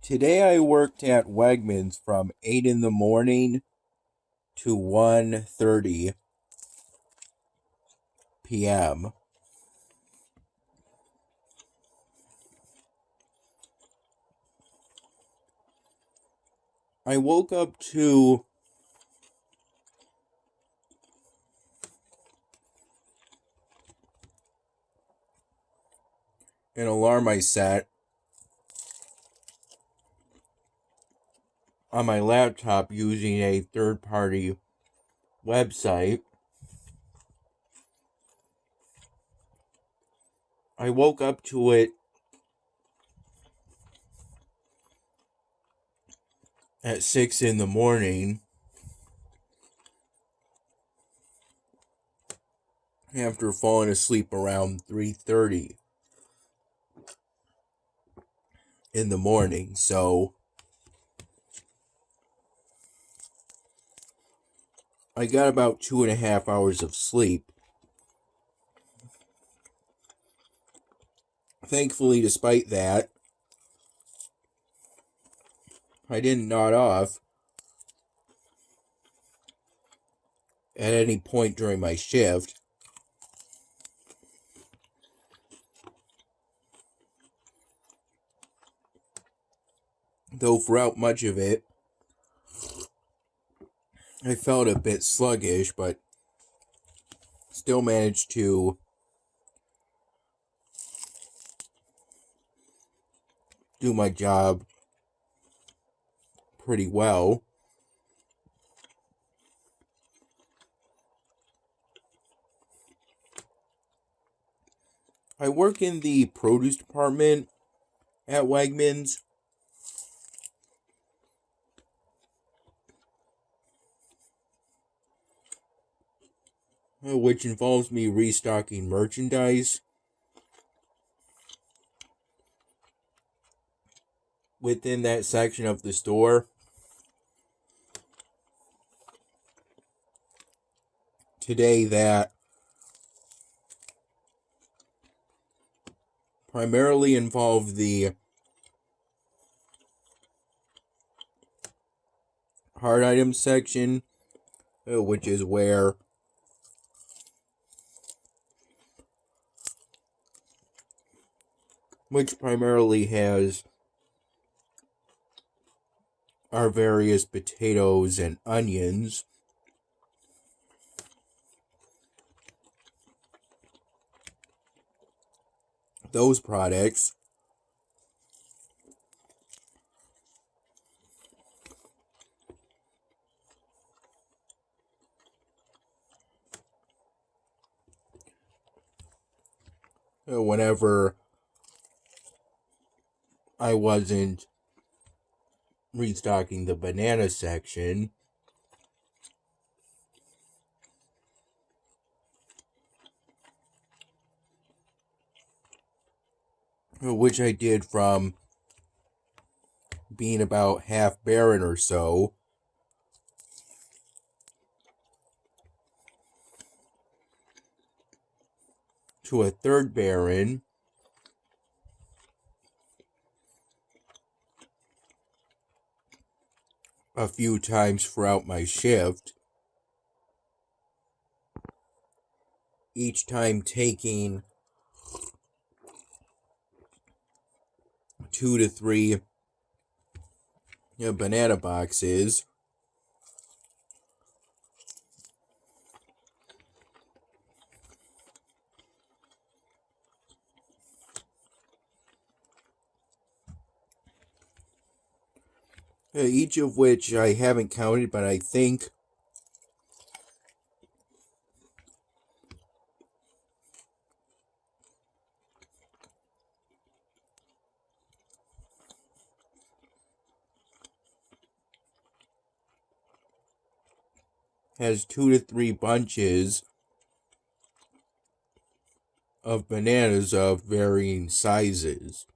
Today I worked at Wegmans from 8 in the morning to 1:30 p.m. I woke up to an alarm I set on my laptop using a third-party website. I woke up to it at 6 in the morning after falling asleep around 3:30 in the morning. So I got about 2.5 hours of sleep. Thankfully, despite that, I didn't nod off at any point during my shift. Though throughout much of it, I felt a bit sluggish, but still managed to do my job pretty well. I work in the produce department at Wegmans, which involves me restocking merchandise within that section of the store. Today, that primarily involved the hard items section, which is which primarily has our various potatoes and onions. Those products. Whenever I wasn't restocking the banana section, which I did from being about half barren or so to a third barren a few times throughout my shift, each time taking 2 to 3 banana boxes each of which I haven't counted, but I think has 2 to 3 bunches of bananas of varying sizes.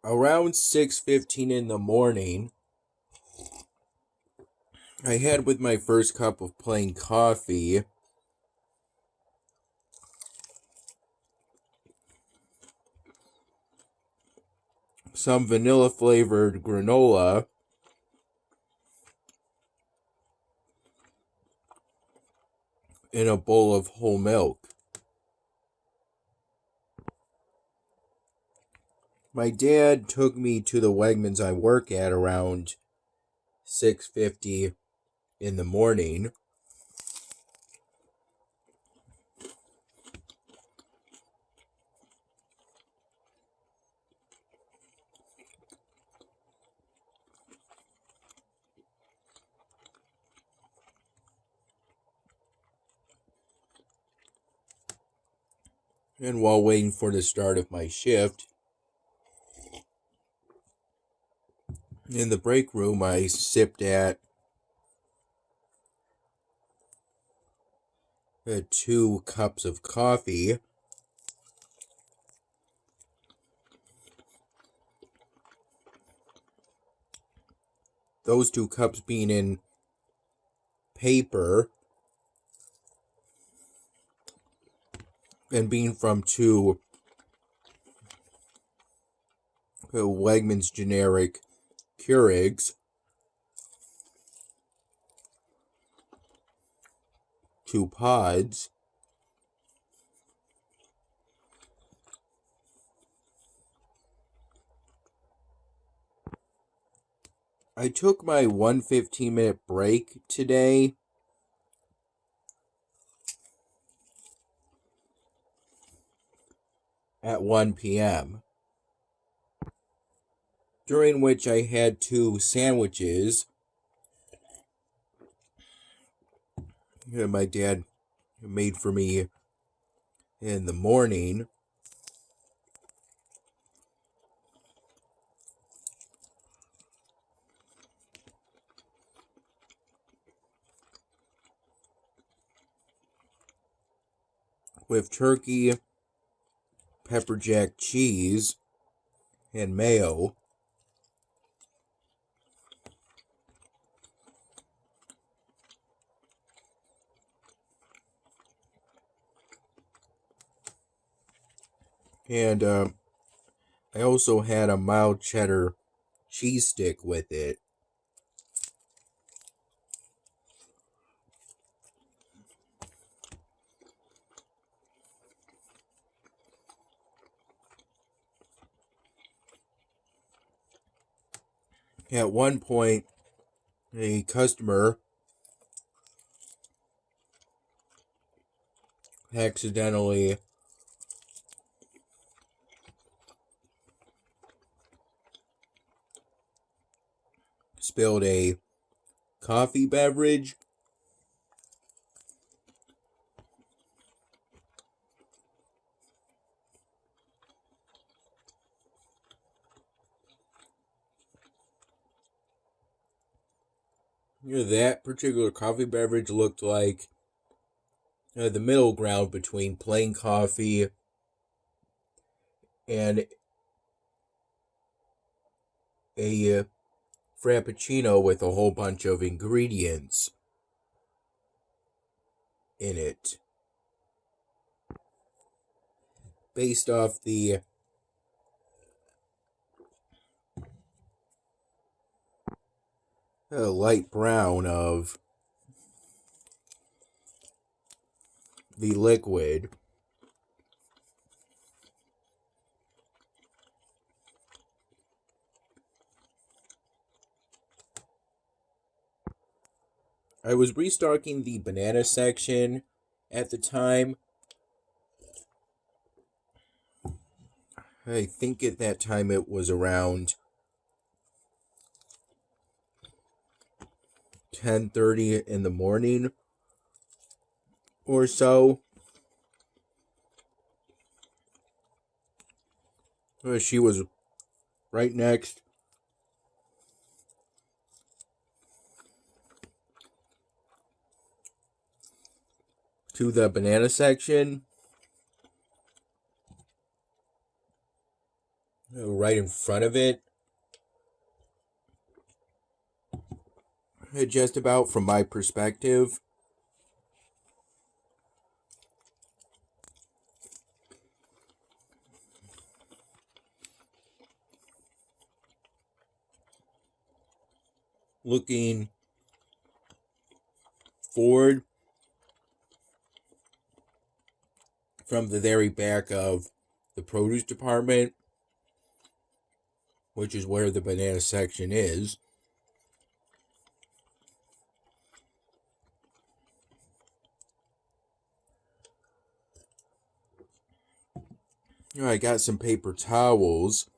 Around 6:15 in the morning, I had with my first cup of plain coffee some vanilla flavored granola, and a bowl of whole milk. My dad took me to the Wegmans I work at around 6:50 in the morning. And while waiting for the start of my shift, in the break room, I sipped at 2 cups of coffee. Those 2 cups being in paper and being from 2 Wegmans generic Keurigs, 2 pods. I took my 1 15-minute break today. At 1 p.m., during which I had 2 sandwiches that my dad made for me in the morning. With turkey, pepper jack cheese, and mayo. And I also had a mild cheddar cheese stick with it. At one point, a customer accidentally spilled a coffee beverage. That particular coffee beverage looked like the middle ground between plain coffee and a frappuccino with a whole bunch of ingredients in it. Based off the light brown of the liquid. I was restocking the banana section at the time. I think at that time it was around 10:30 in the morning or so. She was right next to the banana section, right in front of it, just about from my perspective. looking forward from the very back of the produce department, which is where the banana section is. I got some paper towels.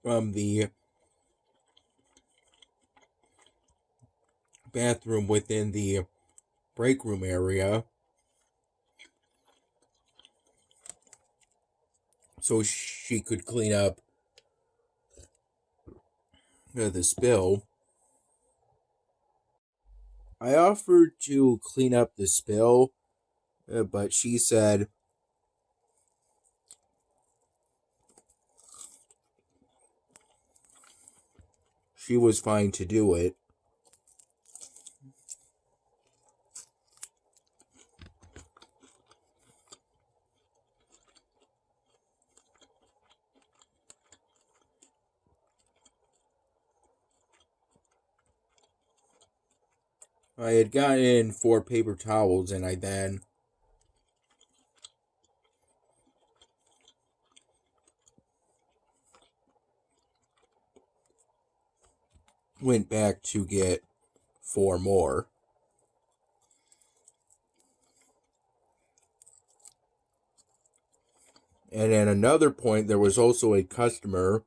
From the bathroom within the break room area, so she could clean up the spill. I offered to clean up the spill, but she said she was fine to do it. I had gotten 4 paper towels, and I then went back to get 4 more. And at another point, there was also a customer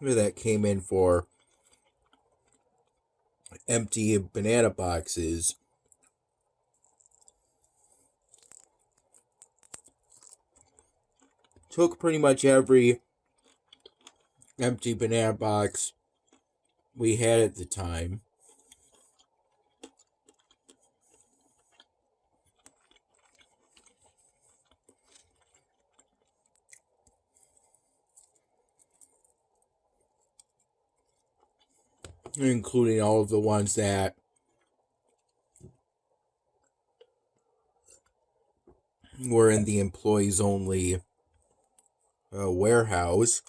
that came in for empty banana boxes. Took pretty much every empty banana box we had at the time. Including all of the ones that were in the employees only warehouse.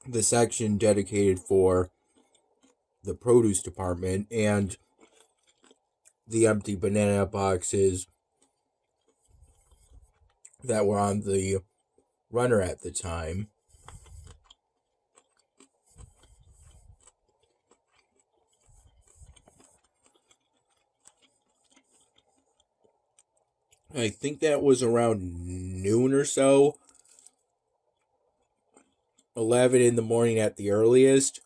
The section dedicated for the produce department, and the empty banana boxes that were on the runner at the time. I think that was around noon or so. 11 in the morning at the earliest.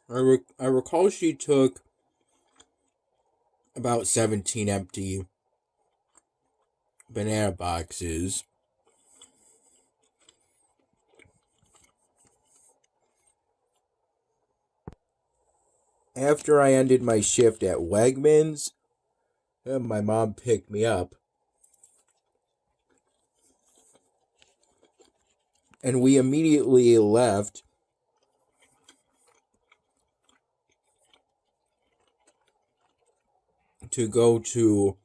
I recall she took about 17 empty banana boxes. After I ended my shift at Wegmans, my mom picked me up. And we immediately left to go to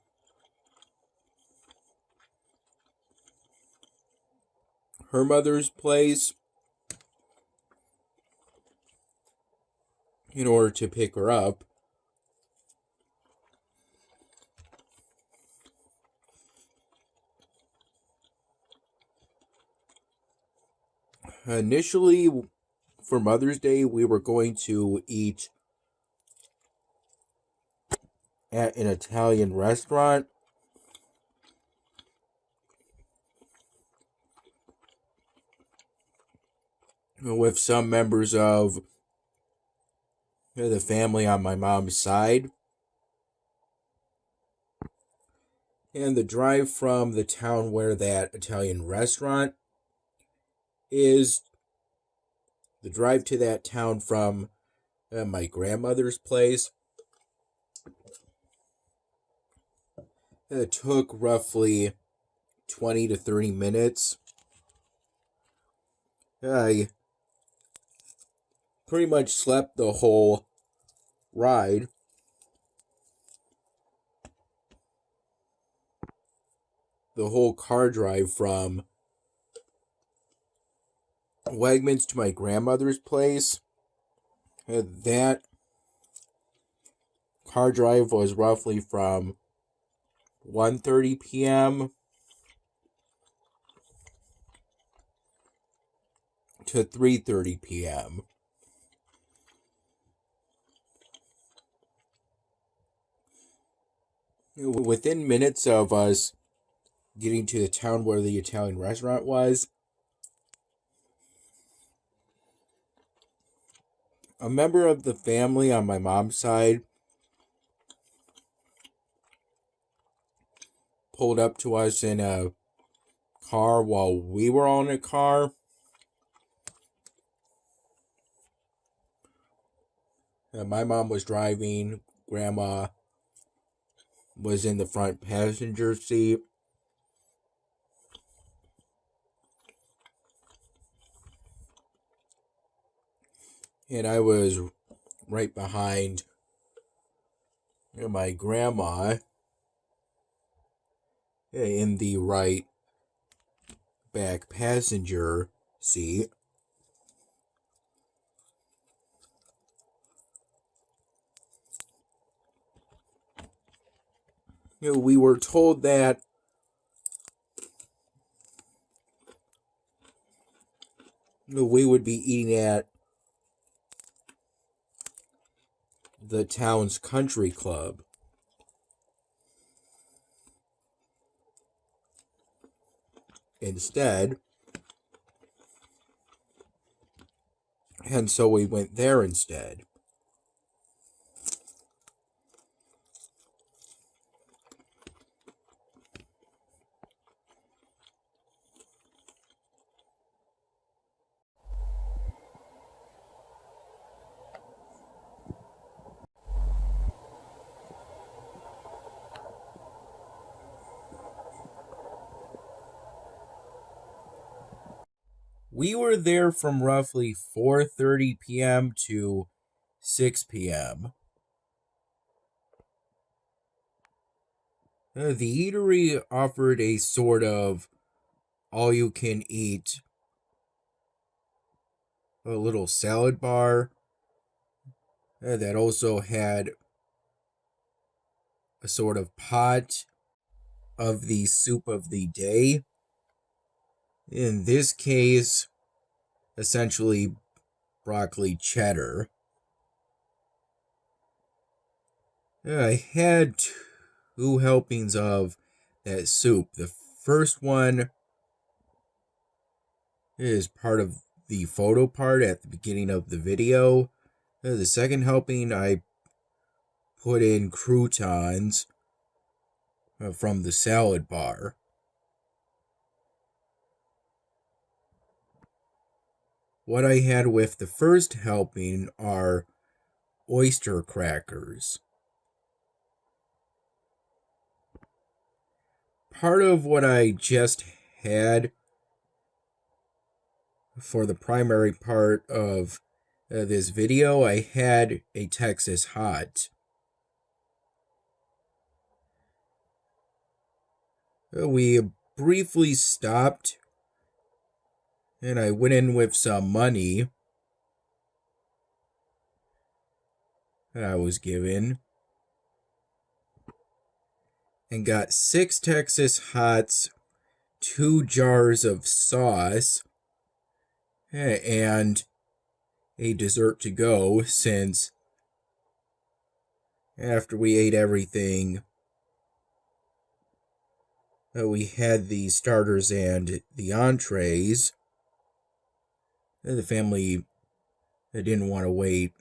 her mother's place in order to pick her up. Initially, for Mother's Day, we were going to eat at an Italian restaurant. With some members of the family on my mom's side. And the drive from the town where that Italian restaurant is, the drive to that town from my grandmother's place, it took roughly 20 to 30 minutes. I pretty much slept the whole ride. The whole car drive from Wegmans to my grandmother's place. That car drive was roughly from 1:30 p.m. to 3:30 p.m. Within minutes of us getting to the town where the Italian restaurant was, a member of the family on my mom's side pulled up to us in a car while we were all in a car. My mom was driving, Grandma was in the front passenger seat. And I was right behind my grandma in the right back passenger seat. We were told that we would be eating at the town's country club. Instead, and so we went there instead. We were there from roughly 4:30 p.m. to 6 p.m. The eatery offered a sort of all-you-can-eat a little salad bar that also had a sort of pot of the soup of the day. In this case, essentially broccoli cheddar. I had two helpings of that soup. The first one is part of the photo part at the beginning of the video. The second helping, I put in croutons from the salad bar. What I had with the first helping are oyster crackers. Part of what I just had for the primary part of this video, I had a Texas hot. We briefly stopped and I went in with some money I was given and got 6 Texas hots, 2 jars of sauce, and a dessert to go, since after we ate everything, we had the starters and the entrees. The family didn't want to wait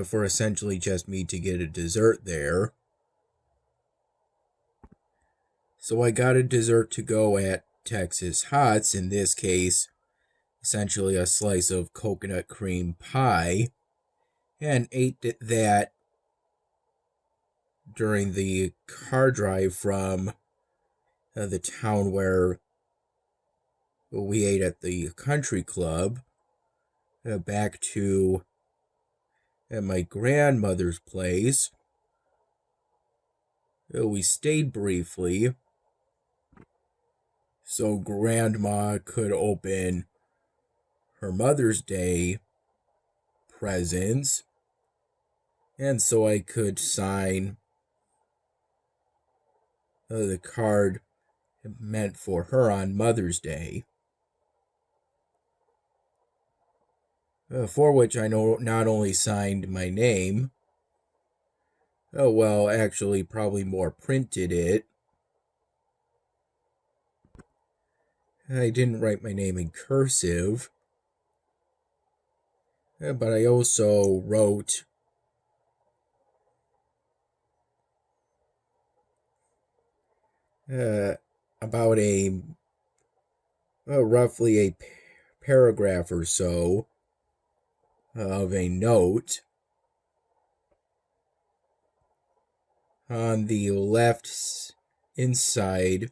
for essentially just me to get a dessert there. So I got a dessert to go at Texas Hots, in this case, essentially a slice of coconut cream pie, and ate that during the car drive from the town where we ate at the country club back to my grandmother's place. We stayed briefly so Grandma could open her Mother's Day presents, and so I could sign the card meant for her on Mother's Day, for which I not only signed my name, well, actually, probably more printed it. I didn't write my name in cursive, but I also wrote about roughly a paragraph or so of a note on the left inside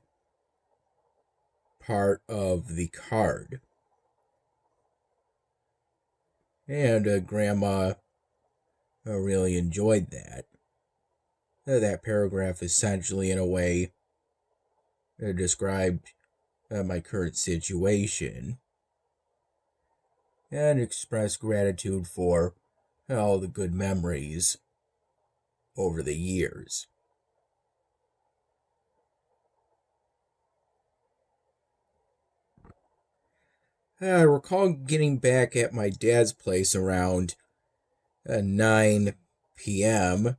part of the card. And Grandma really enjoyed that. That paragraph essentially, in a way, described my current situation and expressed gratitude for all the good memories over the years. I recall getting back at my dad's place around 9 p.m.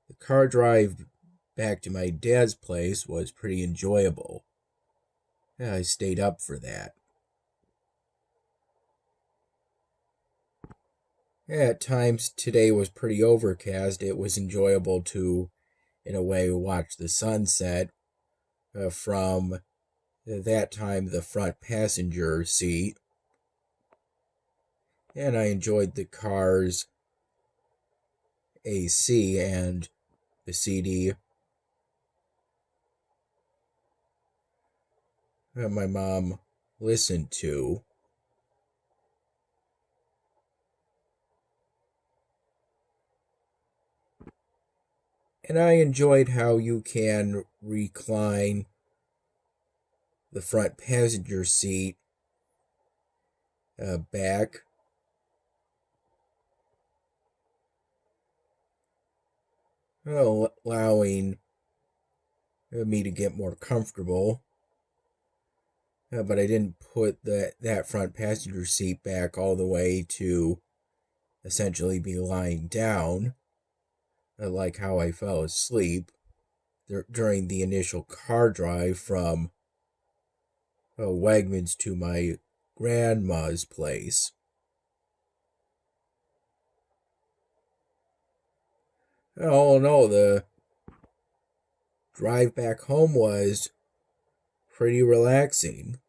The car drive back to my dad's place was pretty enjoyable. I stayed up for that. At times, today was pretty overcast. It was enjoyable to, in a way, watch the sunset from that time the front passenger seat. And I enjoyed the car's AC and the CD my mom listened to. And I enjoyed how you can recline the front passenger seat back, allowing me to get more comfortable. But I didn't put that front passenger seat back all the way to essentially be lying down, like how I fell asleep during the initial car drive from Wegmans to my grandma's place. All in all, the drive back home was pretty relaxing.